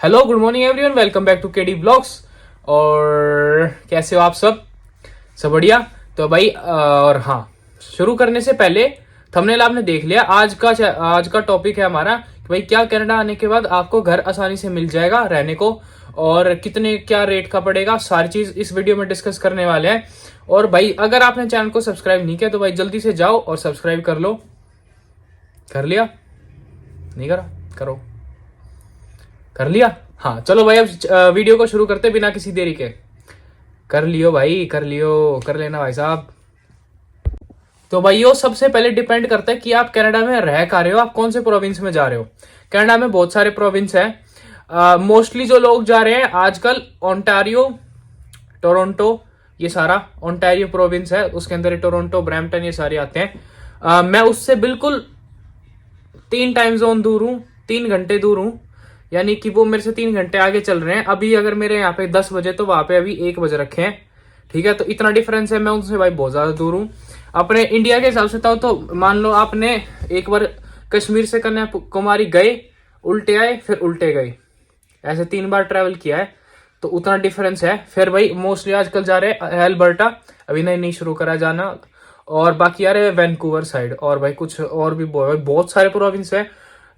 Hello good morning everyone, welcome back to KD blogs. और कैसे हो आप सब बढ़िया। तो भाई और हाँ, शुरू करने से पहले थंबनेल आपने देख लिया। आज का टॉपिक है हमारा कि भाई क्या कनाडा आने के बाद आपको घर आसानी से मिल जाएगा रहने को, और कितने क्या रेट का पड़ेगा, सारी चीज इस वीडियो में डिस्कस करने वाले हैं। और भाई अगर आपने चैनल को सब्सक्राइब नहीं किया तो भाई जल्दी से जाओ और सब्सक्राइब कर लो। कर लिया? नहीं करा? करो। कर लिया? हाँ चलो भाई, अब वीडियो को शुरू करते बिना किसी देरी के। कर लियो भाई, कर लियो, कर लेना भाई साहब। तो भाई यो सबसे पहले डिपेंड करता है कि आप कनाडा में रह का रहे हो, आप कौन से प्रोविंस में जा रहे हो। कनाडा में बहुत सारे प्रोविंस है। मोस्टली जो लोग जा रहे हैं आजकल ओंटारियो, टोरंटो, ये सारा ओंटारियो प्रोविंस है, उसके अंदर टोरंटो, ब्रैम्पटन, ये सारे आते हैं। मैं उससे बिल्कुल 3 टाइम जोन दूर हूँ, 3 घंटे दूर हूँ, यानी कि वो मेरे से 3 घंटे आगे चल रहे हैं। अभी अगर मेरे यहाँ पे 10 बजे तो वहां पे अभी 1 बज रखे हैं, ठीक है। तो इतना डिफरेंस है, मैं उनसे भाई बहुत ज्यादा दूर हूँ। अपने इंडिया के हिसाब से तो मान लो आपने एक बार कश्मीर से कन्याकुमारी गए, उल्टे आए, फिर उल्टे गए, ऐसे 3 बार ट्रेवल किया है, तो उतना डिफरेंस है। फिर भाई मोस्टली आजकल जा रहे हैं एल्बर्टा, अभी नहीं शुरू करा जाना, और बाकी आ रहे हैं वैंकूवर साइड, और भाई कुछ और भी बहुत सारे प्रोविंस है,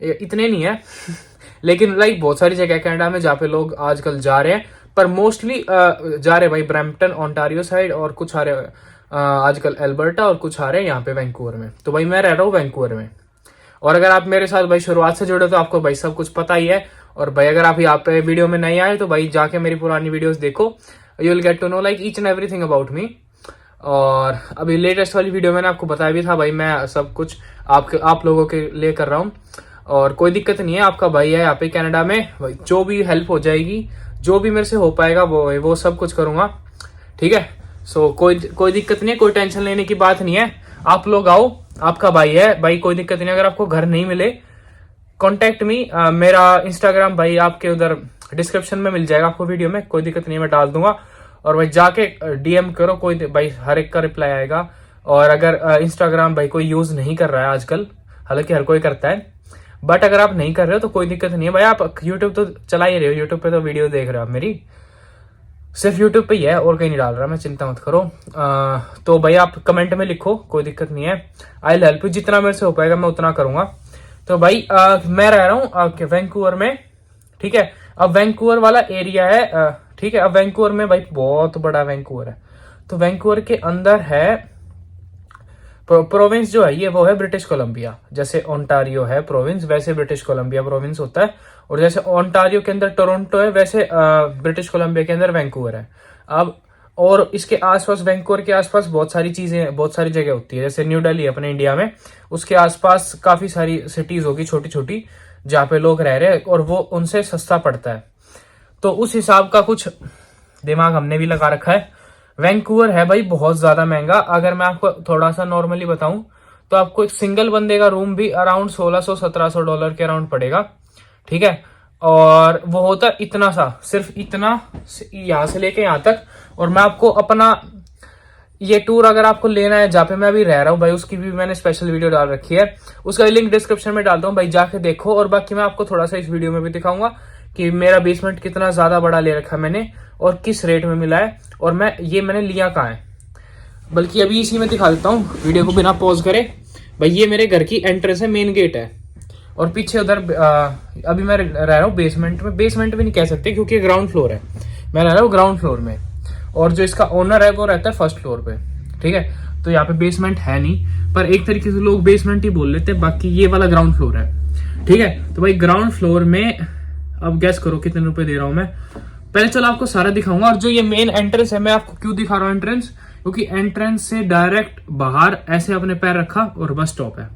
इतने नहीं है लेकिन लाइक बहुत सारी जगह कनाडा में जहाँ पे लोग आजकल जा रहे हैं। पर मोस्टली जा रहे भाई ब्रैम्पटन, ओंटारियो साइड, और कुछ आ रहे आजकल एल्बर्टा, और कुछ आ रहे हैं यहाँ पे वैंकूवर में। तो भाई मैं रह रहा हूँ वैंकूवर में। और अगर आप मेरे साथ भाई शुरुआत से जुड़े तो आपको भाई सब कुछ पता ही है। और भाई अगर आप यहाँ पे वीडियो में नहीं आए तो भाई जाके मेरी पुरानी वीडियोस देखो, you will get to know like each and everything about me. और अभी लेटेस्ट वाली वीडियो मैंने आपको बताया भी था भाई, मैं सब कुछ आप लोगों के लिए कर रहा हूँ, और कोई दिक्कत नहीं है। आपका भाई है यहाँ पे कनाडा में, भाई जो भी हेल्प हो जाएगी, जो भी मेरे से हो पाएगा वो सब कुछ करूंगा, ठीक है। सो कोई दिक्कत नहीं है, कोई टेंशन लेने की बात नहीं है। आप लोग आओ, आपका भाई है भाई, कोई दिक्कत नहीं। अगर आपको घर नहीं मिले, कॉन्टेक्ट मी, मेरा इंस्टाग्राम भाई आपके उधर डिस्क्रिप्शन में मिल जाएगा आपको वीडियो में, कोई दिक्कत नहीं है, मैं डाल दूंगा। और भाई जाके डीएम करो, कोई भाई हर एक का रिप्लाई आएगा। और अगर इंस्टाग्राम भाई कोई यूज नहीं कर रहा है आजकल, हालांकि हर कोई करता है, बट अगर आप नहीं कर रहे हो तो कोई दिक्कत नहीं है भाई, आप यूट्यूब तो चला ही रहे हो, यूट्यूब पे तो वीडियो देख रहे हो आप मेरी, सिर्फ यूट्यूब पे ही है और कहीं नहीं डाल रहा मैं, चिंता मत करो। तो भाई आप कमेंट में लिखो, कोई दिक्कत नहीं है, आई विल हेल्प यू, जितना मेरे से हो पाएगा मैं उतना करूंगा। तो भाई मैं रह रहा हूँ वैंकूवर में, ठीक है। अब वैंकूवर वाला एरिया है, ठीक है। अब वैंकूवर में भाई बहुत बड़ा वैंकूवर है, तो वैंकूवर के अंदर है प्रोविंस जो है ये, वो है ब्रिटिश कोलंबिया। जैसे ओंटारियो है प्रोविंस, वैसे ब्रिटिश कोलंबिया प्रोविंस होता है। और जैसे ओंटारियो के अंदर टोरंटो है, वैसे ब्रिटिश कोलंबिया के अंदर वैंकूवर है। अब और इसके आसपास, वैंकूवर के आसपास बहुत सारी चीजें, बहुत सारी जगह होती है। जैसे न्यू दिल्ली अपने इंडिया में, उसके आसपास काफी सारी सिटीज होगी छोटी छोटी, जहाँ पे लोग रह रहे हैं, और वो उनसे सस्ता पड़ता है। तो उस हिसाब का कुछ दिमाग हमने भी लगा रखा है। वैंकूवर है भाई बहुत ज्यादा महंगा। अगर मैं आपको थोड़ा सा नॉर्मली बताऊं तो आपको एक सिंगल बंदे का रूम भी अराउंड $1600-1700 के अराउंड पड़ेगा, ठीक है। और वो होता इतना सा, सिर्फ इतना, यहां से लेके यहां तक। और मैं आपको अपना ये टूर अगर आपको लेना है जहाँ पे मैं अभी रह रहा हूँ भाई, उसकी भी मैंने स्पेशल वीडियो डाल रखी है, उसका लिंक डिस्क्रिप्शन में डालता हूँ भाई, जाके देखो। और बाकी मैं आपको थोड़ा सा इस वीडियो में भी दिखाऊंगा कि मेरा बेसमेंट कितना ज्यादा बड़ा ले रखा है मैंने, और किस रेट में मिला है, और मैंने लिया कहाँ है। बल्कि अभी इसी में दिखा देता हूँ, वीडियो को बिना पॉज करे। भाई ये मेरे घर की एंट्रेंस है, मेन गेट है, और पीछे उधर अभी मैं रह रहा हूँ बेसमेंट में। बेसमेंट भी नहीं कह सकते क्योंकि ग्राउंड फ्लोर है, मैं रह रहा हूँ ग्राउंड फ्लोर में, और जो इसका ओनर है वो रहता है फर्स्ट फ्लोर पे, ठीक है। तो यहाँ पे बेसमेंट है नहीं, पर एक तरीके से लोग बेसमेंट ही बोल लेते हैं। बाकी ये वाला ग्राउंड फ्लोर है, ठीक है। तो भाई ग्राउंड फ्लोर में अब गैस करो कितने रुपए दे रहा हूं मैं। पहले चलो आपको सारा दिखाऊंगा। और जो ये मेन एंट्रेंस है, मैं आपको क्यों दिखा रहा हूँ एंट्रेंस, क्योंकि एंट्रेंस से डायरेक्ट बाहर ऐसे अपने पैर रखा और बस स्टॉप है,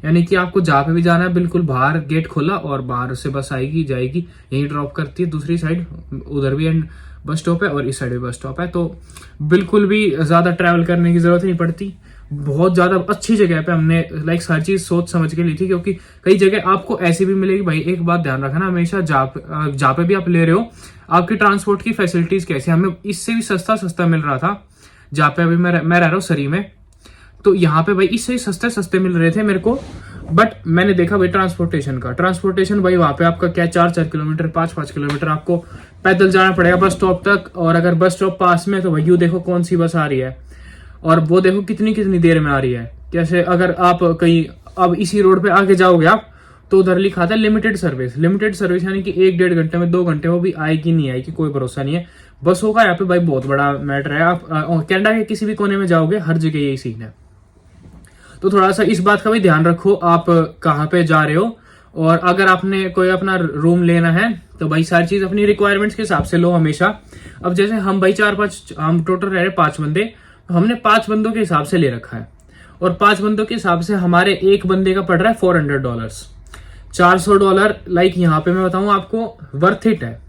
यानी कि आपको जहां पे भी जाना है बिल्कुल बाहर गेट खोला और बाहर से बस आएगी जाएगी, यही ड्रॉप करती है। दूसरी साइड उधर भी बस स्टॉप है और इस साइड भी बस स्टॉप है, तो बिल्कुल भी ज्यादा ट्रैवल करने की जरूरत नहीं पड़ती। बहुत ज्यादा अच्छी जगह पे हमने लाइक सारी चीज सोच समझ के ली थी, क्योंकि कई जगह आपको ऐसी भी मिलेगी। भाई एक बात ध्यान रखना हमेशा, जहाँ पे भी आप ले रहे हो आपकी ट्रांसपोर्ट की फैसिलिटीज कैसी, हमें इससे भी सस्ता मिल रहा था जहाँ पे अभी मैं रह रहा हूँ सरी में। तो यहाँ पे भाई इससे सस्ते मिल रहे थे मेरे को बट मैंने देखा भाई ट्रांसपोर्टेशन भाई वहाँ पे आपका क्या 4-4 किलोमीटर 5-5 किलोमीटर आपको पैदल जाना पड़ेगा बस स्टॉप तक। और अगर बस स्टॉप पास में है तो भाई यू देखो कौन सी बस आ रही है और वो देखो कितनी कितनी देर में आ रही है। जैसे अगर आप कहीं अब इसी रोड पे आगे जाओगे आप तो उधर लिखा था लिमिटेड सर्विस यानी कि 1-1.5 घंटे में 2 घंटे में भी आएगी नहीं आएगी कोई भरोसा नहीं है। बसों का यहाँ पे भाई बहुत बड़ा मैटर है। आप कनाडा के किसी भी कोने में जाओगे हर जगह यही सीन है। तो थोड़ा सा इस बात का भी ध्यान रखो आप कहाँ पे जा रहे हो। और अगर आपने कोई अपना रूम लेना है तो भाई सारी चीज अपनी रिक्वायरमेंट्स के हिसाब से लो हमेशा। अब जैसे हम भाई 4-5 हम टोटल रह रहे 5 बंदे, तो हमने 5 बंदों के हिसाब से ले रखा है और 5 बंदों के हिसाब से हमारे एक बंदे का पड़ रहा है $400, $400 लाइक यहाँ पे मैं बताऊं आपको वर्थ इट है,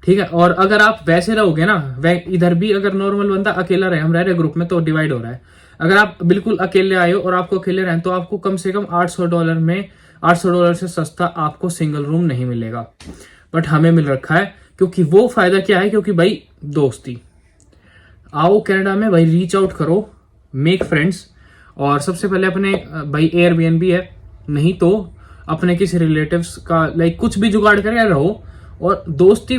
ठीक है। और अगर आप वैसे रहोगे ना इधर भी अगर नॉर्मल बंदा अकेला रहे, हम रह रहे ग्रुप में तो डिवाइड हो रहा है। अगर आप बिल्कुल अकेले आए हो और आपको अकेले रहें तो आपको कम से कम $800 से सस्ता आपको सिंगल रूम नहीं मिलेगा। बट हमें मिल रखा है क्योंकि वो फायदा क्या है, क्योंकि भाई दोस्ती। आओ कनाडा में भाई रीच आउट करो, मेक फ्रेंड्स। और सबसे पहले अपने भाई एयरबीएनबी है, नहीं तो अपने किसी रिलेटिव्स का लाइक कुछ भी जुगाड़ करके रहो और दोस्ती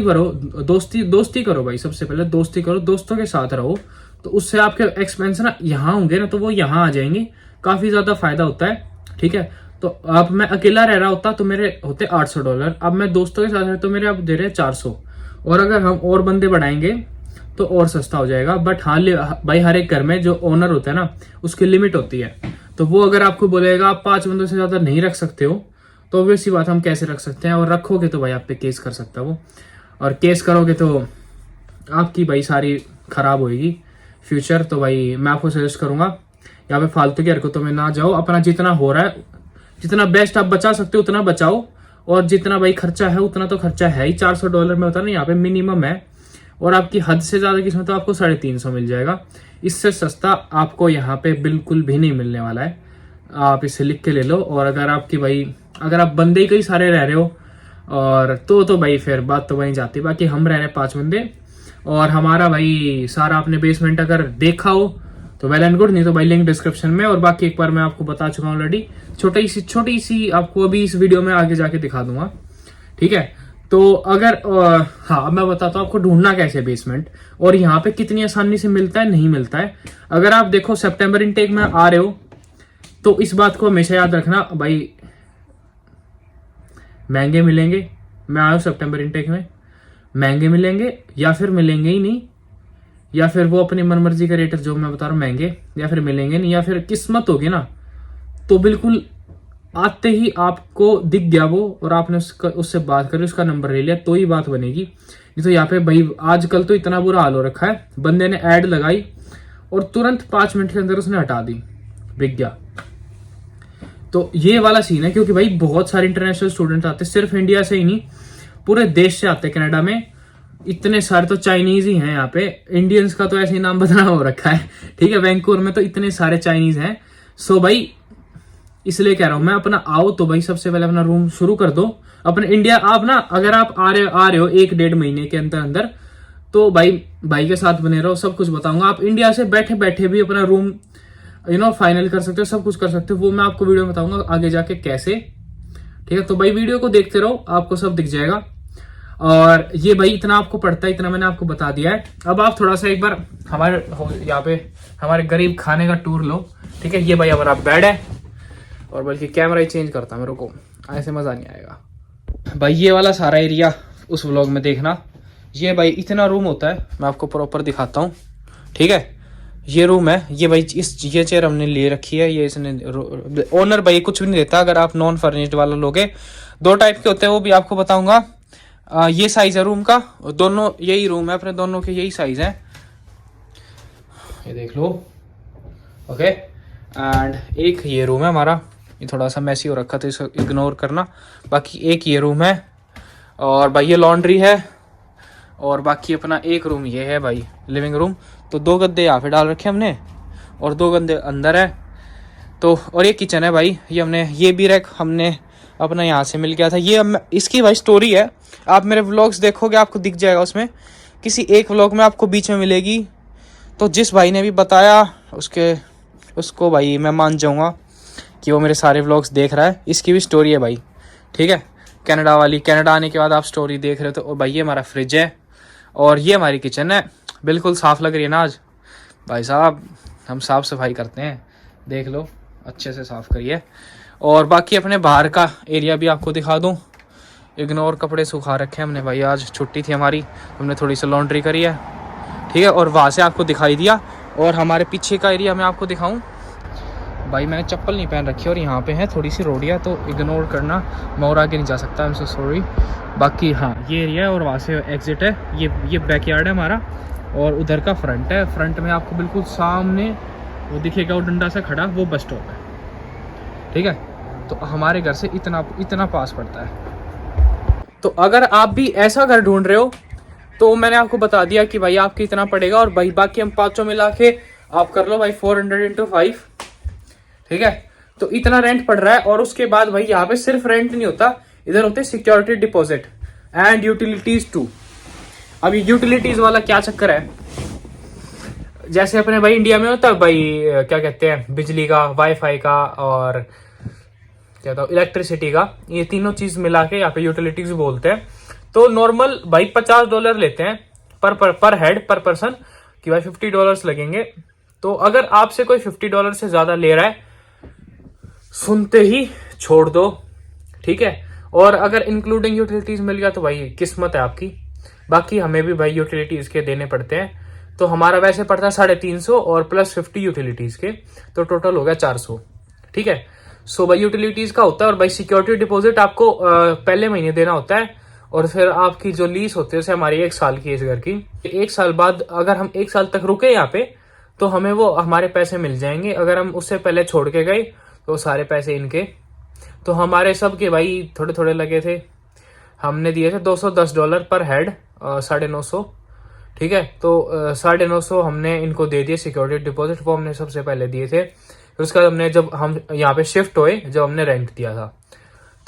करो भाई। सबसे पहले दोस्ती करो, दोस्तों के साथ रहो तो उससे आपके एक्सपेंस ना यहाँ होंगे ना तो वो यहाँ आ जाएंगे, काफी ज्यादा फायदा होता है, ठीक है। तो अब मैं अकेला रह रहा होता तो मेरे होते $800, अब मैं दोस्तों के साथ रह तो मेरे अब दे रहे 400, और अगर हम और बंदे बढ़ाएंगे तो और सस्ता हो जाएगा। बट हाँ भाई हर एक घर में जो ओनर होता है ना उसकी लिमिट होती है, तो वो अगर आपको बोलेगा आप 5 बंदों से ज्यादा नहीं रख सकते हो तो वैसी बात हम कैसे रख सकते हैं, और रखोगे तो भाई आप पे केस कर सकता है वो, और केस करोगे तो आपकी भाई सारी खराब होगी फ्यूचर। तो भाई मैं आपको सजेस्ट करूंगा यहाँ पे फालतू की हरकतों में ना जाओ, अपना जितना हो रहा है जितना बेस्ट आप बचा सकते हो उतना बचाओ, और जितना भाई खर्चा है उतना तो खर्चा है ही। $400 में होता है ना यहाँ पे मिनिमम है, और आपकी हद से ज्यादा किस्मत तो आपको 350 मिल जाएगा। इससे सस्ता आपको यहाँ पे बिल्कुल भी नहीं मिलने वाला है, आप इसे लिख के ले लो। और अगर आप बंदे ही कई सारे रह रहे हो और तो भाई फिर बात तो वहीं जाती है। बाकी हम रह रहे हैं 5 बंदे और हमारा भाई सारा आपने बेसमेंट अगर देखा हो तो वेल एंड गुड, नहीं तो भाई लिंक डिस्क्रिप्शन में। और बाकी एक बार मैं आपको बता चुका हूँ ऑलरेडी, छोटी सी आपको अभी इस वीडियो में आगे जाके दिखा दूंगा, ठीक है। तो अगर हाँ मैं बताता हूँ आपको ढूंढना कैसे बेसमेंट, और यहाँ पे कितनी आसानी से मिलता है नहीं मिलता है। अगर आप देखो सितंबर इनटेक में आ रहे हो तो इस बात को हमेशा याद रखना भाई, महंगे मिलेंगे। मैं आया हूँ सितंबर इनटेक में, महंगे मिलेंगे या फिर मिलेंगे ही नहीं, या फिर वो अपनी मनमर्जी का रेट जो मैं बता रहा हूँ महंगे, या फिर मिलेंगे नहीं, या फिर किस्मत होगी ना तो बिल्कुल आते ही आपको दिख गया वो और आपने उससे बात करी, उसका नंबर ले लिया तो ही बात बनेगी। नहीं तो यहाँ पे भाई आजकल तो इतना बुरा हाल हो रखा है, बंदे ने ऐड लगाई और तुरंत 5 मिनट के अंदर उसने हटा दी, बिक गया। तो ये वाला सीन है, क्योंकि भाई बहुत सारे इंटरनेशनल स्टूडेंट आते हैं, सिर्फ इंडिया से ही नहीं पूरे देश से आते हैं कनाडा में। इतने सारे तो चाइनीज ही हैं यहाँ पे, इंडियंस का तो ऐसे ही नाम बदनाम हो रखा है, ठीक है। वैंकूवर में तो इतने सारे चाइनीज हैं। सो भाई इसलिए कह रहा हूं मैं, अपना आओ तो भाई सबसे पहले अपना रूम शुरू कर दो अपने इंडिया। आप ना अगर आप आ रहे हो 1-1.5 महीने के अंदर तो भाई के साथ बने रहो, सब कुछ बताऊंगा। आप इंडिया से बैठे बैठे भी अपना रूम फाइनल कर सकते हो, सब कुछ कर सकते हो, वो मैं आपको वीडियो में बताऊंगा आगे जाके कैसे, ठीक है। तो भाई वीडियो को देखते रहो, आपको सब दिख जाएगा। और ये भाई इतना आपको पड़ता है, इतना मैंने आपको बता दिया है। अब आप थोड़ा सा एक बार हमारे यहाँ पे हमारे गरीब खाने का टूर लो, ठीक है। ये भाई हमारा बेड है, और बल्कि कैमरा ही चेंज करता मेरे को, ऐसे मजा नहीं आएगा भाई। ये वाला सारा एरिया उस व्लॉग में देखना। ये भाई इतना रूम होता है, मैं आपको प्रॉपर दिखाता हूँ, ठीक है। ये रूम है, ये भाई ये चेयर हमने ले रखी है, ये इसने ओनर भाई कुछ भी नहीं देता अगर आप नॉन फर्निश्ड वाला लोगे। 2 टाइप के होते हैं, वो भी आपको बताऊंगा। ये साइज है रूम का, दोनों यही रूम है अपने, दोनों के यही साइज है, ये देख लो, ओके। एंड एक ये रूम है हमारा, ये थोड़ा सा मैसी हो रखा था, इसको इग्नोर करना। बाकी एक ये रूम है, और भाई ये लॉन्ड्री है, और बाकी अपना एक रूम ये है भाई लिविंग रूम। तो 2 गद्दे यहाँ पे डाल रखे हमने और 2 गद्दे अंदर है। तो और ये किचन है भाई, ये हमने ये भी रैक हमने अपना यहाँ से मिल गया था। ये इसकी भाई स्टोरी है, आप मेरे व्लॉग्स देखोगे आपको दिख जाएगा, उसमें किसी एक व्लॉग में आपको बीच में मिलेगी। तो जिस भाई ने भी बताया उसको भाई मैं मान जाऊँगा कि वो मेरे सारे व्लॉग्स देख रहा है। इसकी भी स्टोरी है भाई, ठीक है, कनाडा वाली। कनाडा आने के बाद आप स्टोरी देख रहे हो तो भाई ये हमारा फ्रिज है और ये हमारी किचन है। बिल्कुल साफ़ लग रही है ना आज भाई साहब, हम साफ़ सफाई करते हैं, देख लो अच्छे से साफ़ करिए। और बाकी अपने बाहर का एरिया भी आपको दिखा दूँ। इग्नोर, कपड़े सुखा रखे हैं हमने भाई, आज छुट्टी थी हमारी, हमने थोड़ी सी लॉन्ड्री करी है, ठीक है। और वहाँ से आपको दिखाई दिया। और हमारे पीछे का एरिया मैं आपको दिखाऊं भाई, मैंने चप्पल नहीं पहन रखी और यहाँ पे है थोड़ी सी रोडिया, तो इग्नोर करना, मैं और आगे नहीं जा सकता, आई एम सो सॉरी। बाकी हाँ ये एरिया है और वहाँ से एग्जिट है। ये बैकयार्ड है हमारा और उधर का फ्रंट है। फ्रंट में आपको बिल्कुल सामने वो दिखेगा, वो डंडा सा खड़ा, वो बस स्टॉप है, ठीक है। तो हमारे घर से इतना पास पड़ता है। तो अगर आप भी ऐसा घर ढूंढ रहे हो तो मैंने आपको बता दिया कि भाई आपको इतना पड़ेगा। और भाई बाकी हम पाँचों मिला के आप कर लो भाई 400 × 5, ठीक है। तो इतना रेंट पड़ रहा है। और उसके बाद भाई यहाँ पे सिर्फ रेंट नहीं होता, इधर होते security deposit and utilities too. अब ये यूटिलिटीज वाला क्या चक्कर है, जैसे अपने भाई इंडिया में होता है भाई क्या कहते हैं, बिजली का, वाईफाई का और क्या था इलेक्ट्रिसिटी का, ये तीनों चीज मिला के यहाँ पे यूटिलिटीज बोलते हैं। तो नॉर्मल भाई $50 लेते हैं पर हेड, पर पर्सन, कि भाई $50 लगेंगे। तो अगर आपसे कोई $50 से ज्यादा ले रहा है, सुनते ही छोड़ दो, ठीक है। और अगर इंक्लूडिंग यूटिलिटीज मिल गया तो भाई किस्मत है आपकी। बाकी हमें भी भाई यूटिलिटीज के देने पड़ते हैं। तो हमारा वैसे पड़ता है 350 और प्लस 50 यूटिलिटीज के, तो टोटल हो गया 400, ठीक है। सो भाई यूटिलिटीज का होता है। और भाई सिक्योरिटी डिपॉजिट आपको पहले महीने देना होता है। और फिर आपकी जो लीज होती है, जैसे हमारी 1 साल की है इस घर की, 1 साल बाद अगर हम 1 साल तक रुके यहाँ पे तो हमें वो हमारे पैसे मिल जाएंगे। अगर हम उससे पहले छोड़ के गए तो सारे पैसे इनके। तो हमारे सब के भाई थोड़े थोड़े लगे थे, हमने दिए थे $210 पर हेड, 950, ठीक है। तो 950 हमने इनको दे दिए सिक्योरिटी डिपॉजिट, वो हमने सबसे पहले दिए थे। फिर उसके बाद हमने, जब हम यहाँ पे शिफ्ट हुए, जब हमने रेंट दिया था,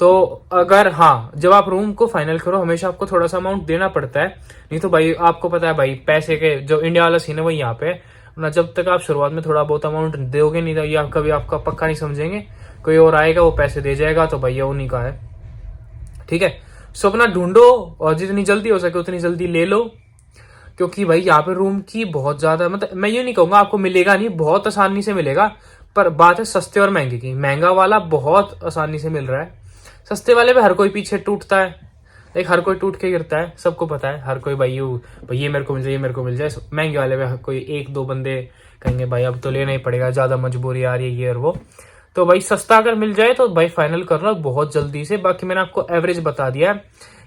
तो अगर हाँ जब आप रूम को फाइनल करो हमेशा आपको थोड़ा सा अमाउंट देना पड़ता है। नहीं तो भाई आपको पता है भाई पैसे के जो इंडिया वाला सीन है वो यहाँ पे ना, जब तक आप शुरुआत में थोड़ा बहुत अमाउंट दोगे नहीं तो ये कभी आपका पक्का नहीं समझेंगे, कोई और आएगा वो पैसे दे जाएगा, तो भाई ये उन्हीं का है, ठीक है। सो अपना ढूंढो और जितनी जल्दी हो सके उतनी जल्दी ले लो, क्योंकि भाई यहाँ पे रूम की बहुत ज्यादा, मतलब मैं ये नहीं कहूंगा आपको मिलेगा नहीं, बहुत आसानी से मिलेगा, पर बात है सस्ते और महंगे की। महंगा वाला बहुत आसानी से मिल रहा है, सस्ते वाले पे हर कोई पीछे टूटता है, लाइक हर कोई टूट के गिरता है, सबको पता है। हर कोई भाई ये मेरे को मिल जाए, ये मेरे को मिल जाए। महंगे वाले पे कोई 1-2 बंदे कहेंगे भाई अब तो लेना ही पड़ेगा, ज्यादा मजबूरी आ रही है ये और वो। तो भाई सस्ता अगर मिल जाए तो भाई फाइनल कर लो बहुत जल्दी से। बाकी मैंने आपको एवरेज बता दिया है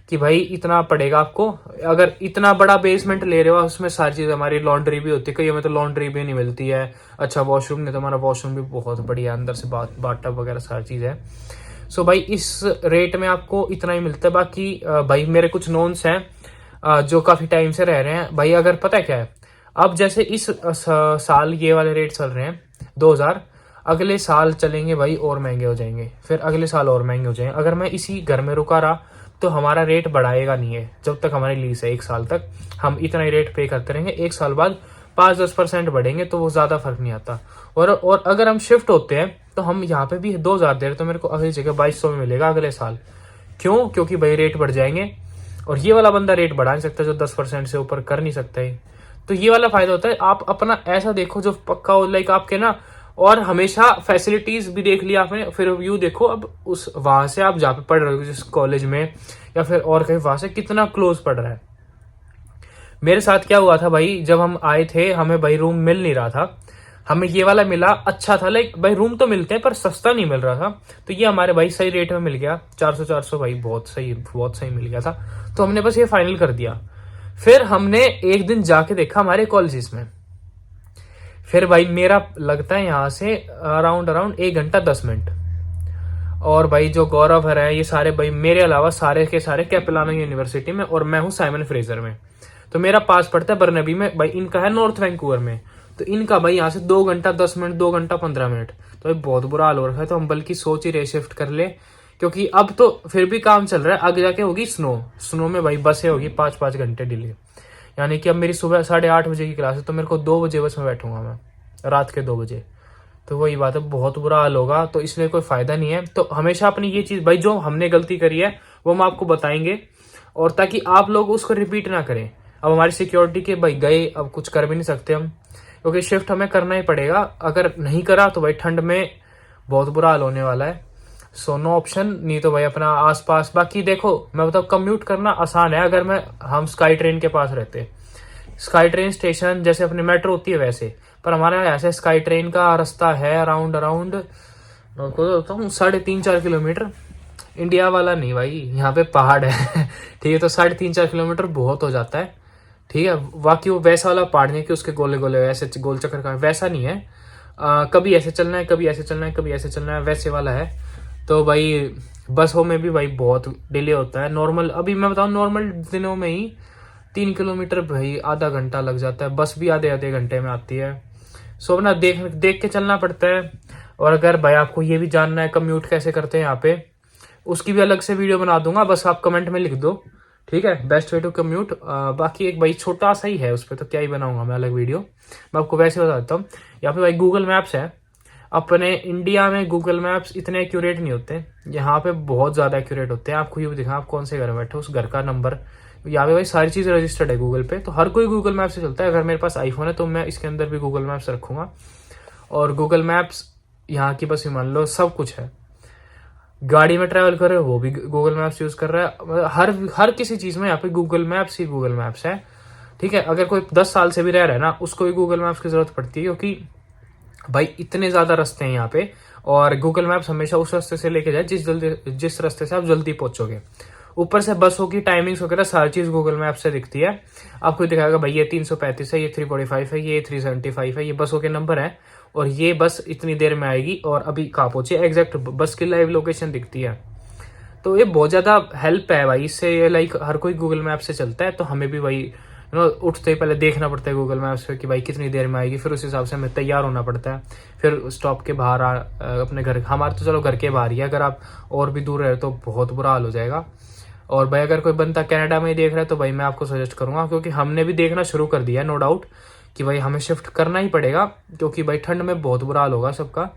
कि भाई इतना पड़ेगा आपको। अगर इतना बड़ा बेसमेंट ले रहे हो, उसमें सारी चीज, हमारी लॉन्ड्री भी होती है, कई में तो लॉन्ड्री भी नहीं मिलती है, अच्छा वॉशरूम नहीं, तो हमारा वॉशरूम भी बहुत बढ़िया है, अंदर से बाथटब वगैरह सारी चीज है। सो भाई इस रेट में आपको इतना ही मिलता है। बाकी भाई मेरे कुछ नोन्स हैं जो काफी टाइम से रह रहे हैं भाई। अगर पता है क्या है, अब जैसे इस साल ये वाले रेट चल रहे हैं 2000, अगले साल चलेंगे भाई और महंगे हो जाएंगे, फिर अगले साल और महंगे हो जाएंगे। अगर मैं इसी घर में रुका रहा तो हमारा रेट बढ़ाएगा नहीं है, जब तक हमारी लीज है 1 साल तक हम इतना ही रेट पे करते रहेंगे। 1 साल बाद 5-10% बढ़ेंगे तो वो ज्यादा फर्क नहीं आता। और अगर हम शिफ्ट होते हैं तो हम यहाँ पे भी 2000 दे रहे, तो मेरे को अगली जगह 2200 में मिलेगा अगले साल। क्यों? क्योंकि भाई रेट बढ़ जाएंगे और ये वाला बंदा रेट बढ़ा नहीं सकता जो 10% से ऊपर कर नहीं सकता है। तो ये वाला फायदा होता है। आप अपना ऐसा देखो जो पक्का हो, लाइक आपके ना, और हमेशा फैसिलिटीज भी देख लिया आपने, फिर व्यू देखो। अब उस वहां से आप जहाँ पे पढ़ रहे हो जिस कॉलेज में या फिर और कहीं, वहां से कितना क्लोज पड़ रहा है। मेरे साथ क्या हुआ था भाई, जब हम आए थे हमें भाई रूम मिल नहीं रहा था, हमें ये वाला मिला, अच्छा था। लाइक भाई रूम तो मिलते हैं पर सस्ता नहीं मिल रहा था, तो ये हमारे भाई सही रेट में मिल गया, 400 भाई बहुत सही मिल गया था। तो हमने बस ये फाइनल कर दिया। फिर हमने एक दिन जाके देखा हमारे कॉलेजेस में, फिर भाई मेरा लगता है यहाँ से अराउंड 1 घंटा 10 मिनट। और भाई जो गौरव है ये सारे भाई मेरे अलावा सारे के सारे कैपेलानो यूनिवर्सिटी में, और मैं हूँ साइमन फ्रेजर में। तो मेरा पास पड़ता है बर्नबी में, भाई इनका है नॉर्थ वैंकूवर में। तो इनका भाई यहाँ से 2 घंटा 10 मिनट, 2 घंटा 15 मिनट। तो भाई बहुत बुरा हाल हो रखा है। तो हम बल्कि सोच ही रहे शिफ्ट कर ले, क्योंकि अब तो फिर भी काम चल रहा है, आगे जाके होगी स्नो में भाई बसें होगी 5-5 घंटे डिले। यानी कि अब मेरी सुबह 8:30 बजे की क्लास है, तो मेरे को 2 बजे बस में बैठूंगा मैं, रात के 2 बजे। तो वही बात है, बहुत बुरा हाल होगा, तो इसलिए कोई फायदा नहीं है। तो हमेशा अपनी ये चीज भाई, जो हमने गलती करी है वो हम आपको बताएंगे, और ताकि आप लोग उसको रिपीट ना करें। अब हमारी सिक्योरिटी के भाई गए, अब कुछ कर भी नहीं सकते हम, क्योंकि शिफ्ट हमें करना ही पड़ेगा। अगर नहीं करा तो भाई ठंड में बहुत बुरा हाल होने वाला है। सो नो ऑप्शन, नहीं तो भाई अपना आसपास। बाकी देखो मैं बताऊँ, कम्यूट करना आसान है अगर हम स्काई ट्रेन के पास रहते। स्काई ट्रेन स्टेशन जैसे अपनी मेट्रो होती है वैसे, पर हमारे यहाँ ऐसे स्काई ट्रेन का रास्ता है अराउंड अराउंड मैं 3.5-4 किलोमीटर। इंडिया वाला नहीं भाई, यहाँ पे पहाड़ है ठीक है, तो 3.5-4 किलोमीटर बहुत हो जाता है। ठीक है, बाकी वो वैसा वाला पहाड़ नहीं कि उसके गोले गोले ऐसे गोल चक्कर का, वैसा नहीं है। कभी ऐसे चलना है, कभी ऐसे चलना है, कभी ऐसे चलना है, वैसे वाला है। तो भाई बसों में भी भाई बहुत डिले होता है। नॉर्मल, अभी मैं बताऊँ, नॉर्मल दिनों में ही 3 किलोमीटर भाई आधा घंटा लग जाता है, बस भी आधे आधे घंटे में आती है। सो ना देख देख के चलना पड़ता है। और अगर भाई आपको ये भी जानना है कम्यूट कैसे करते हैं यहाँ पे, उसकी भी अलग से वीडियो बना दूंगा, बस आप कमेंट में लिख दो, ठीक है, बेस्ट वे टू कम्यूट। बाकी एक भाई छोटा सा ही है, उस पर तो क्या ही बनाऊंगा मैं अलग वीडियो, मैं आपको वैसे बता देता हूँ। यहाँ पे भाई गूगल मैप्स है। अपने इंडिया में गूगल मैप्स इतने एक्यूरेट नहीं होते, यहाँ पे बहुत ज़्यादा एक्यूरेट होते हैं। आपको ये भी दिखा, आप कौन से घर में बैठे, उस घर का नंबर, यहाँ पे भाई सारी चीज़ रजिस्टर्ड है गूगल पे, तो हर कोई गूगल मैप से चलता है। अगर मेरे पास आईफोन है तो मैं इसके अंदर भी गूगल मैप्स रखूंगा, और गूगल मैप्स यहाँ की बस मान लो सब कुछ है। गाड़ी में ट्रैवल कर रहे हो वो भी गूगल मैप्स यूज कर रहा है। हर किसी चीज में यहाँ पे गूगल मैप्स ही गूगल मैप्स है। ठीक है, अगर कोई 10 साल से भी रह रहा है ना, उसको भी गूगल मैप्स की जरूरत पड़ती है, क्योंकि भाई इतने ज्यादा रास्ते हैं यहाँ पे, और गूगल मैप्स हमेशा उस रास्ते से लेके जाए जिस रास्ते से आप जल्दी पहुंचोगे। ऊपर से बसों की टाइमिंग्स वगैरह सारी चीज गूगल मैप से दिखती है। आपको दिखाएगा भाई ये 335 है, ये 345 है, ये 375 है, ये बसों के नंबर है, और ये बस इतनी देर में आएगी, और अभी कहाँ पहुंचे एग्जैक्ट बस की लाइव लोकेशन दिखती है। तो ये बहुत ज्यादा हेल्प है भाई, इससे ये लाइक हर कोई गूगल मैप से चलता है। तो हमें भी भाई उठते ही पहले देखना पड़ता है गूगल मैप्स पे कि भाई कितनी देर में आएगी, फिर उस हिसाब से हमें तैयार होना पड़ता है। फिर स्टॉप के बाहर अपने घर, हमारे तो चलो घर के बाहर ही है, अगर आप और भी दूर रहे तो बहुत बुरा हाल हो जाएगा। और भाई अगर कोई बंदा कनाडा में ही देख रहा है तो भाई मैं आपको सजेस्ट करूंगा, क्योंकि हमने भी देखना शुरू कर दिया है, नो डाउट कि भाई हमें शिफ्ट करना ही पड़ेगा, क्योंकि भाई ठंड में बहुत बुरा हाल होगा सबका।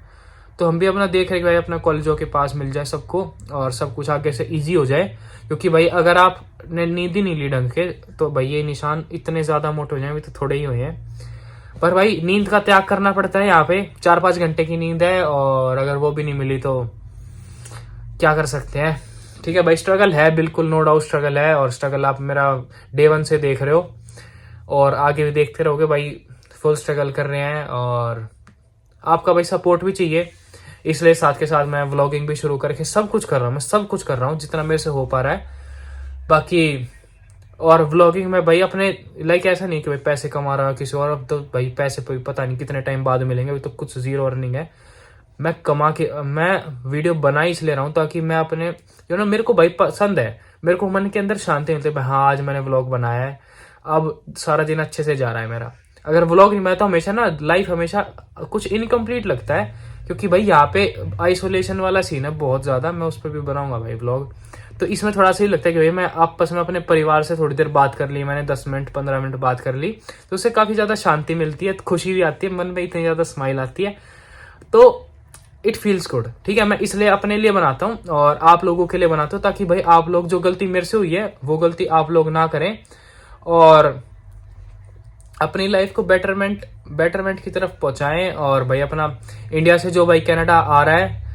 तो हम भी अपना देख रहे हैं कि भाई अपना कॉलेजों के पास मिल जाए सबको, और सब कुछ आगे से इजी हो जाए। क्योंकि भाई अगर आपने नींद ही नहीं ली ढंग के, तो भाई ये निशान इतने ज्यादा मोटे हो जाए, तो थोड़े ही हुए हैं। पर भाई नींद का त्याग करना पड़ता है, यहाँ पे 4-5 घंटे की नींद है, और अगर वो भी नहीं मिली तो क्या कर सकते हैं। ठीक है भाई, स्ट्रगल है, बिल्कुल नो डाउट स्ट्रगल है, और स्ट्रगल आप मेरा डे 1 से देख रहे हो, और आगे भी देखते रहोगे भाई। फुल स्ट्रगल कर रहे हैं, और आपका भाई सपोर्ट भी चाहिए, इसलिए साथ के साथ मैं व्लॉगिंग भी शुरू करके सब कुछ कर रहा हूँ। मैं सब कुछ कर रहा हूँ जितना मेरे से हो पा रहा है। बाकी और व्लॉगिंग में भाई अपने लाइक ऐसा नहीं कि भाई पैसे कमा रहा हूँ किसी और, अब तो भाई पैसे पता नहीं कितने टाइम बाद मिलेंगे, अभी तो कुछ जीरो अर्निंग है। मैं कमा के मैं वीडियो बना ही इसलिए रहा हूँ ताकि मैं अपने मेरे को भाई पसंद है, मेरे को मन के अंदर शांति मिलती है भाई, हाँ आज मैंने व्लॉग बनाया है, अब सारा दिन अच्छे से जा रहा है मेरा। अगर व्लॉग नहीं बनाया तो हमेशा ना लाइफ हमेशा कुछ इनकम्प्लीट लगता है, क्योंकि भाई यहाँ पे आइसोलेशन वाला सीन है बहुत ज्यादा। मैं उस पर भी बनाऊंगा भाई व्लॉग, तो इसमें थोड़ा सा ही लगता है कि भाई मैं आपस में अपने परिवार से थोड़ी देर बात कर ली, मैंने 10 मिनट 15 मिनट बात कर ली, तो उससे काफी ज्यादा शांति मिलती है, खुशी भी आती है, मन में इतनी ज्यादा स्माइल आती है, तो इट फील्स गुड। ठीक है, मैं इसलिए अपने लिए बनाता हूँ और आप लोगों के लिए बनाता हूँ, ताकि भाई आप लोग जो गलती मेरे से हुई है वो गलती आप लोग ना करें, और अपनी लाइफ को बेटरमेंट की तरफ पहुंचाएं। और भाई अपना इंडिया से जो भाई कनाडा आ रहा है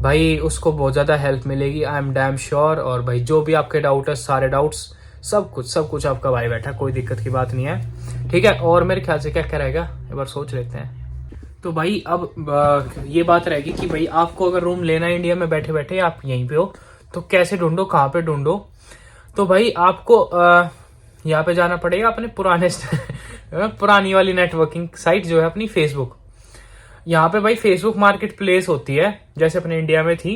भाई, उसको बहुत ज्यादा हेल्प मिलेगी, आई एम डैम श्योर। और भाई जो भी आपके डाउट है, सारे डाउट्स सब कुछ आपका भाई बैठा, कोई दिक्कत की बात नहीं है। ठीक है, और मेरे ख्याल से क्या रहेगा एक बार सोच लेते हैं। तो भाई अब ये बात रहेगी कि भाई आपको अगर रूम लेना है इंडिया में बैठे बैठे, आप यहीं पे हो, तो कैसे ढूंढो, कहाँ पे ढूंढो। तो भाई आपको यहाँ पे जाना पड़ेगा अपने पुरानी वाली नेटवर्किंग साइट जो है अपनी फेसबुक। यहाँ पे भाई फेसबुक मार्केट प्लेस होती है जैसे अपने इंडिया में थी।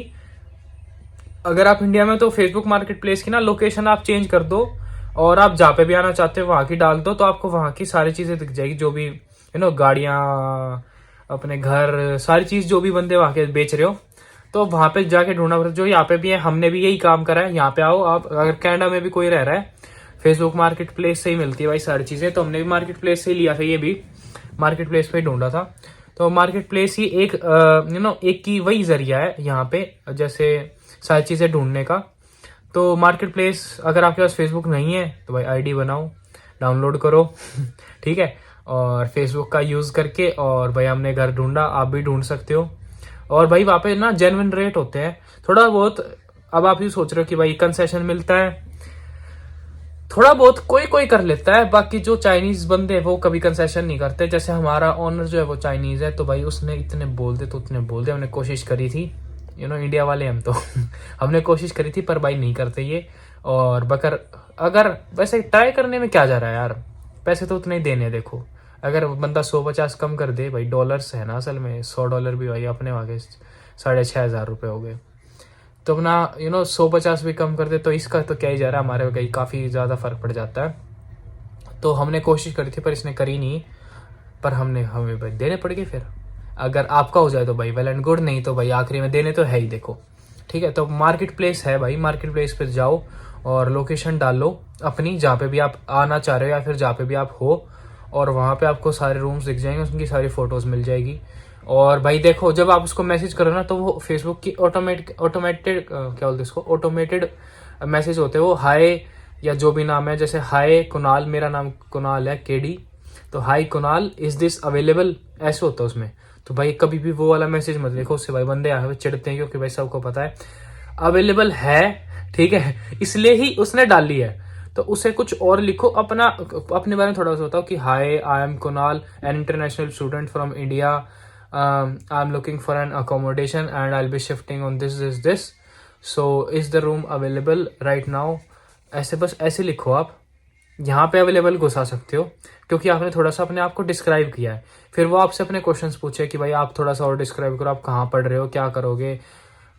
अगर आप इंडिया में तो फेसबुक मार्केट प्लेस की ना लोकेशन आप चेंज कर दो, और आप जहाँ पे भी आना चाहते हो वहां की डाल दो, तो आपको वहां की सारी चीजें दिख जाएगी, जो भी गाड़ियां, अपने घर, सारी चीज जो भी बंदे वहां के बेच रहे हो, तो वहां पे जाके ढूंढना पड़ता है। जो यहाँ पे भी है, हमने भी यही काम करा है। यहाँ पे आओ आप, अगर कनाडा में भी कोई रह रहा है, फेसबुक मार्केट प्लेस से ही मिलती है भाई सारी चीजें, तो हमने भी मार्केट प्लेस से ही लिया था, ये भी मार्केट प्लेस पे ही ढूंढा था। तो मार्केट प्लेस ही एक एक की वही जरिया है यहाँ पे जैसे सारी चीज़ें ढूंढने का। तो मार्केट प्लेस अगर आपके पास फेसबुक नहीं है तो भाई आईडी बनाओ, डाउनलोड करो ठीक है, और फेसबुक का यूज़ करके और भाई हमने घर ढूंढा, आप भी ढूंढ सकते हो। और भाई वहाँ पे ना जेन्युइन रेट होते हैं थोड़ा बहुत। अब आप ये सोच रहे हो कि भाई कंसेशन मिलता है, थोड़ा बहुत कोई कोई कर लेता है, बाकी जो चाइनीज बंदे वो कभी कंसेशन नहीं करते। जैसे हमारा ओनर जो है वो चाइनीज है, तो भाई उसने इतने बोल दे तो उतने बोल दे। हमने कोशिश करी थी, इंडिया वाले हम तो हमने कोशिश करी थी पर भाई नहीं करते ये। और बकर अगर वैसे ट्राई करने में क्या जा रहा है यार, पैसे तो उतने ही देने। देखो अगर बंदा 150 कम कर दे, भाई डॉलर्स है ना असल में, $100 भी भाई अपने वहाँ के 6,500 रुपये हो गए। तो अपना 150 भी कम कर दे तो इसका तो क्या ही जा रहा है, हमारे वही काफ़ी ज़्यादा फर्क पड़ जाता है। तो हमने कोशिश करी थी पर इसने करी नहीं, पर हमें भाई देने पड़ गए। फिर अगर आपका हो जाए तो भाई वेल एंड गुड, नहीं तो भाई आखिरी में देने तो है ही। देखो ठीक है, तो मार्केट प्लेस है भाई, मार्केट प्लेस पर जाओ और लोकेशन डालो अपनी जहाँ पे भी आप आना चाह रहे हो या फिर जहाँ पे भी आप हो, और वहाँ पे आपको सारे रूम्स दिख जाएंगे, उनकी सारी फोटोज मिल जाएगी। और भाई देखो जब आप उसको मैसेज करो ना तो वो फेसबुक की ऑटोमेटेड क्या बोलते इसको, ऑटोमेटेड मैसेज होते हैं वो, हाय या जो भी नाम है, जैसे हाय कुणाल, मेरा नाम कुणाल है केडी, तो हाय कुणाल इज दिस अवेलेबल, ऐसे होता है उसमें। तो भाई कभी भी वो वाला मैसेज मत लिखो, उससे भाई बंदे आए हुए चिढ़ते हैं, क्योंकि भाई सबको पता है अवेलेबल है, ठीक है, इसलिए ही उसने डाली है। तो उसे कुछ और लिखो, अपने बारे में थोड़ा सा बताओ कि hi I am Kunal, an international student from India, I am looking for an accommodation and I will be shifting on this, so is the room available right now. ऐसे बस ऐसे लिखो आप, यहाँ पे अवेलेबल घुसा सकते हो, क्योंकि आपने थोड़ा सा अपने आप को डिस्क्राइब किया है। फिर वो आपसे अपने क्वेश्चंस पूछे कि भाई आप थोड़ा सा और डिस्क्राइब करो, आप कहाँ पढ़ रहे हो, क्या करोगे,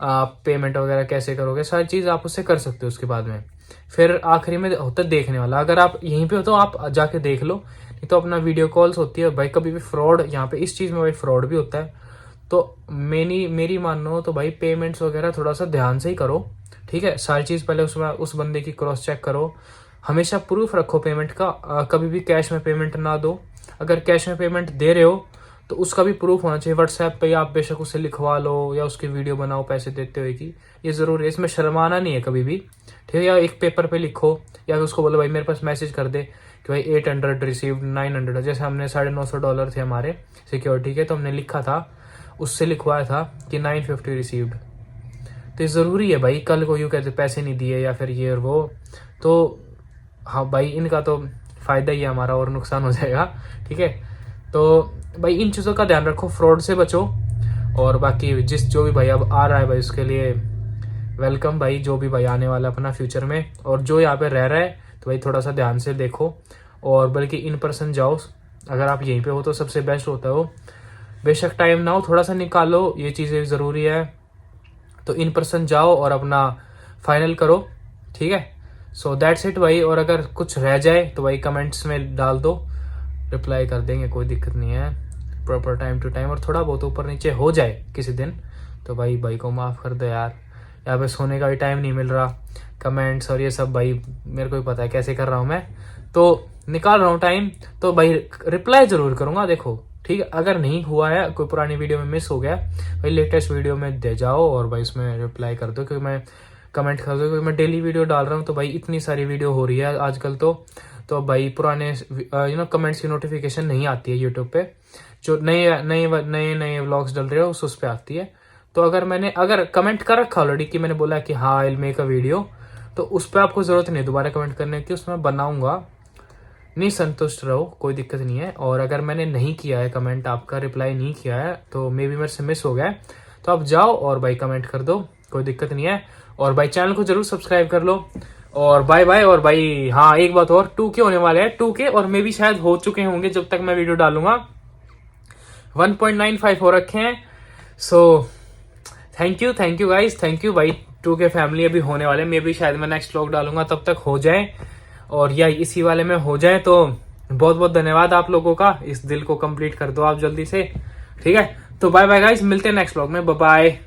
आप पेमेंट वगैरह कैसे करोगे, सारी चीज़ आप उससे कर सकते हो। उसके बाद में फिर आखिरी में होता है देखने वाला, अगर आप यहीं पे हो तो आप जाके देख लो, नहीं तो अपना वीडियो कॉल्स होती है भाई। कभी भी फ्रॉड यहाँ पे इस चीज़ में भाई फ्रॉड भी होता है। तो मेरी मानो तो भाई पेमेंट्स वगैरह थोड़ा सा ध्यान से ही करो, ठीक है। सारी चीज़ पहले उसमें उस बंदे की क्रॉस चेक करो, हमेशा प्रूफ रखो पेमेंट का, कभी भी कैश में पेमेंट ना दो। अगर कैश में पेमेंट दे रहे हो तो उसका भी प्रूफ होना चाहिए। व्हाट्सएप पे आप बेशक उसे लिखवा लो या उसकी वीडियो बनाओ पैसे देते हुए की, ये जरूरी है, इसमें शर्माना नहीं है कभी भी, ठीक है। या एक पेपर पे लिखो या उसको बोलो भाई मेरे पास मैसेज कर दे कि भाई 800 रिसीव्ड, 900, जैसे हमने $950 थे हमारे सिक्योरिटी के, तो हमने लिखा था, उससे लिखवाया था कि 950 रिसीव्ड। तो ये ज़रूरी है भाई, कल को यूँ कहते पैसे नहीं दिए या फिर ये और वो, तो हाँ भाई इनका तो फ़ायदा ही है हमारा और नुकसान हो जाएगा, ठीक है। तो भाई इन चीज़ों का ध्यान रखो, फ्रॉड से बचो। और बाकी जो भी भाई अब आ रहा है भाई उसके लिए वेलकम भाई, जो भी भाई आने वाला अपना फ्यूचर में, और जो यहाँ पे रह रहा है तो भाई थोड़ा सा ध्यान से देखो, और बल्कि इन पर्सन जाओ। अगर आप यहीं पे हो तो सबसे बेस्ट होता है वो, बेशक टाइम ना हो थोड़ा सा निकालो, ये चीज़ें ज़रूरी है। तो इन पर्सन जाओ और अपना फाइनल करो, ठीक है। सो दैट्स इट भाई। और अगर कुछ रह जाए तो भाई कमेंट्स में डाल दो, रिप्लाई कर देंगे, कोई दिक्कत नहीं है, प्रॉपर टाइम टू टाइम। और थोड़ा बहुत ऊपर नीचे हो जाए किसी दिन तो भाई को माफ़ कर दो यार, यहाँ पे सोने का भी टाइम नहीं मिल रहा, कमेंट्स और ये सब भाई मेरे को ही पता है कैसे कर रहा हूँ मैं, तो निकाल रहा हूँ टाइम, तो भाई रिप्लाई ज़रूर करूँगा। देखो ठीक है, अगर नहीं हुआ है, कोई पुरानी वीडियो में मिस हो गया भाई, लेटेस्ट वीडियो में दे जाओ और भाई उसमें रिप्लाई कर दो, क्योंकि मैं कमेंट कर दो, क्योंकि मैं डेली वीडियो डाल रहा हूँ, तो भाई इतनी सारी वीडियो हो रही है आजकल तो भाई पुराने कमेंट्स की नोटिफिकेशन नहीं आती है यूट्यूब पे, जो नए व्लॉग्स डल रहे हो उस पर आती है। तो अगर कमेंट कर रखा ऑलरेडी कि मैंने बोला कि हाँ I will make a video, तो उस पर आपको ज़रूरत नहीं दोबारा कमेंट करने की, उसमें बनाऊंगा, नहीं संतुष्ट रहो, कोई दिक्कत नहीं है। और अगर मैंने नहीं किया है कमेंट, आपका रिप्लाई नहीं किया है, तो मे बी मेरे से मिस हो गया है, तो आप जाओ और भाई कमेंट कर दो, कोई दिक्कत नहीं है। और भाई चैनल को जरूर सब्सक्राइब कर लो, और बाय बाय। और भाई हाँ एक बात और, 2K होने वाले हैं, 2K, और मे बी शायद हो चुके होंगे जब तक मैं वीडियो डालूंगा, 1.95 हो रखे हैं। So thank you guys, thank you भाई। 2K फैमिली अभी होने वाले, मे बी शायद मैं नेक्स्ट व्लॉग डालूंगा तब तक हो जाए, और या इसी वाले में हो जाए। तो बहुत बहुत धन्यवाद आप लोगों का, इस दिल को कंप्लीट कर दो आप जल्दी से, ठीक है। तो बाय बाय गाइस, मिलते हैं नेक्स्ट व्लॉग में, बाय बाय।